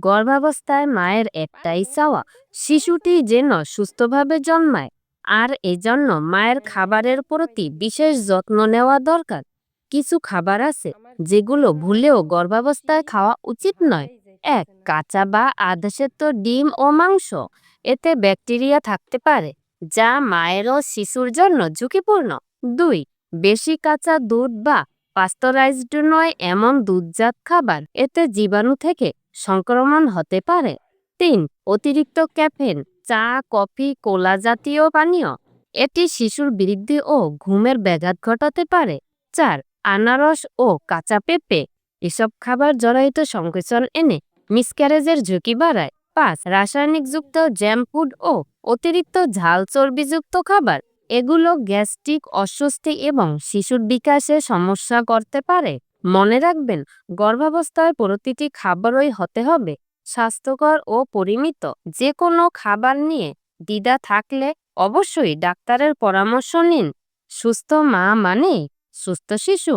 গর্ভাবস্থায় মায়ের একটাই চাওয়া শিশুটি যেন সুস্থভাবে জন্মায়, আর এজন্য মায়ের খাবারের প্রতি বিশেষ যত্ন নেওয়া দরকার। কিছু খাবার আছে যেগুলো ভুলেও গর্ভাবস্থায় খাওয়া উচিত নয়। এক, কাঁচা বা আধা-সেদ্ধ ডিম ও মাংস। এতে ব্যাকটেরিয়া থাকতে পারে যা মায়ের ও শিশুর জন্য ঝুঁকিপূর্ণ। দুই, বেশি কাঁচা দুধ বা পাস্তুরাইজড নয় এমন দুধজাত খাবার, এতে জীবাণু থেকে সংক্রমণ হতে পারে। তিন, অতিরিক্ত ক্যাফেন, চা, কফি, কোলা জাতীয় পানীয়। এটি শিশুর বৃদ্ধি ও ঘুমের ব্যাঘাত ঘটাতে পারে। চার, আনারস ও কাঁচা পেঁপে। এসব খাবার জরায়ুতে সংকোচন এনে মিসক্যারেজের ঝুঁকি বাড়ায়। পাঁচ, রাসায়নিকযুক্ত জ্যাম ফুড ও অতিরিক্ত ঝাল চর্বিযুক্ত খাবার। এগুলো গ্যাস্ট্রিক অস্বস্তি এবং শিশুর বিকাশে সমস্যা করতে পারে। মনে রাখবেন, গর্ভাবস্থায় প্রতিটি খাবারই হতে হবে স্বাস্থ্যকর ও পরিমিত। যে কোনো খাবার নিয়ে দ্বিধা থাকলে অবশ্যই ডাক্তারের পরামর্শ নিন। সুস্থ মা মানে সুস্থ শিশু।